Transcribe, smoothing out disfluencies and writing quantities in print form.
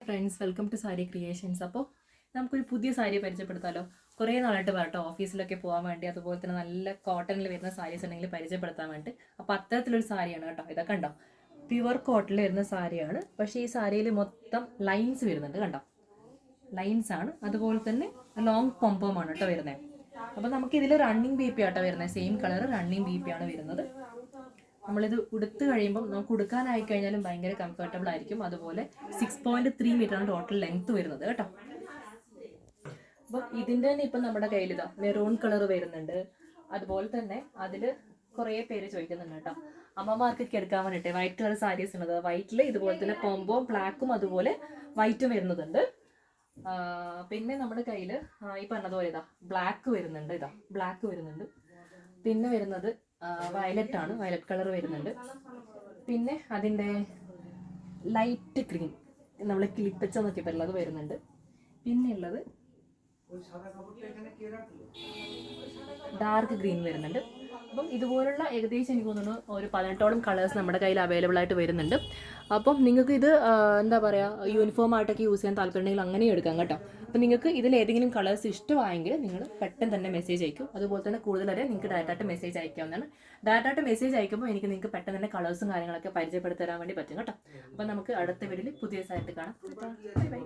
Friends, welcome to sari creations. അപ്പോൾ നമുക്കൊരു പുതിയ സാരി പരിചയപ്പെടുത്താമല്ലോ. കുറേ നാളായിട്ട് വരട്ടോ ഓഫീസിലൊക്കെ പോകാൻ വേണ്ടി, അതുപോലെ തന്നെ നല്ല കോട്ടണിൽ വരുന്ന സാരീസ് ഉണ്ടെങ്കിൽ പരിചയപ്പെടുത്താൻ വേണ്ടി. അപ്പോൾ അത്തരത്തിലൊരു സാരിയാണ് കേട്ടോ. ഇതൊക്കെ കണ്ടോ, പ്യുവർ കോട്ടണിൽ വരുന്ന സാരിയാണ്. പക്ഷേ ഈ സാരിയിൽ മൊത്തം ലൈൻസ് വരുന്നുണ്ട്, കണ്ടോ, ലൈൻസ് ആണ്. അതുപോലെ തന്നെ ലോങ് പോംപോമാണ് കേട്ടോ വരുന്നത്. അപ്പോൾ നമുക്കിതിൽ റണ്ണിങ് ബി പി ആട്ടോ വരുന്നത്, same colour running B P ആണ് വരുന്നത്. നമ്മളിത് ഉടുത്ത് കഴിയുമ്പോൾ നമുക്ക് ഉടുക്കാനായി കഴിഞ്ഞാലും ഭയങ്കര കംഫർട്ടബിൾ ആയിരിക്കും. അതുപോലെ 6.3 മീറ്ററാണ് ടോട്ടൽ ലെങ്ത് വരുന്നത് കേട്ടോ. അപ്പം ഇതിൻ്റെ തന്നെ ഇപ്പം നമ്മുടെ കയ്യിൽ ഇതാ മെറൂൺ കളർ വരുന്നുണ്ട്. അതുപോലെ തന്നെ അതിൽ കുറേ പേര് ചോദിക്കുന്നുണ്ട് കേട്ടോ, അമ്മമാർക്കൊക്കെ എടുക്കാൻ വേണ്ടിയിട്ട് വൈറ്റ് കളർ സാരീസ് ഉള്ളത്. വൈറ്റിൽ ഇതുപോലെ തന്നെ കോംബോ ബ്ലാക്കും അതുപോലെ വൈറ്റും വരുന്നതുണ്ട്. പിന്നെ നമ്മുടെ കയ്യിൽ ഈ പറഞ്ഞതുപോലെ ഇതാ ബ്ലാക്ക് വരുന്നുണ്ട്, ഇതാ ബ്ലാക്ക് വരുന്നുണ്ട്. പിന്നെ വരുന്നത് വയലറ്റ് ആണ്, വയലറ്റ് കളർ വരുന്നുണ്ട്. പിന്നെ അതിൻ്റെ ലൈറ്റ് ഗ്രീൻ, നമ്മൾ കിളിപ്പച്ചെന്നൊക്കെ പറയുന്നത്, അത് വരുന്നുണ്ട്. പിന്നെ ഉള്ളത് ഡാർക്ക് ഗ്രീൻ വരുന്നുണ്ട്. അപ്പം ഇതുപോലുള്ള ഏകദേശം എനിക്ക് തോന്നുന്നു ഒരു 18ഓളം കളേഴ്സ് നമ്മുടെ കയ്യിൽ അവൈലബിൾ ആയിട്ട് വരുന്നുണ്ട്. അപ്പം നിങ്ങൾക്ക് ഇത് എന്താ പറയുക, യൂണിഫോം ആയിട്ടൊക്കെ യൂസ് ചെയ്യാൻ താല്പര്യമുണ്ടെങ്കിൽ അങ്ങനെയും എടുക്കാം കേട്ടോ. അപ്പം നിങ്ങൾക്ക് ഇതിൽ ഏതെങ്കിലും കളേഴ്സ് ഇഷ്ടമായെങ്കിൽ നിങ്ങൾ പെട്ടെന്ന് തന്നെ മെസ്സേജ് അയക്കും. അതുപോലെ തന്നെ കൂടുതലറിയാൻ നിങ്ങൾക്ക് ഡയറക്റ്റായിട്ട് മെസ്സേജ് അയക്കാവുന്നതാണ്. ഡയറക്റ്റായിട്ട് മെസ്സേജ് അയക്കുമ്പോൾ നിങ്ങൾക്ക് പെട്ടെന്ന് തന്നെ കളേഴ്സും കാര്യങ്ങളൊക്കെ പരിചയപ്പെടുത്തി തരാൻ വേണ്ടി പറ്റും കേട്ടോ. അപ്പം നമുക്ക് അടുത്ത വീഡിയോയിൽ പുതിയ സായിട്ട് കാണാം. Bye bye.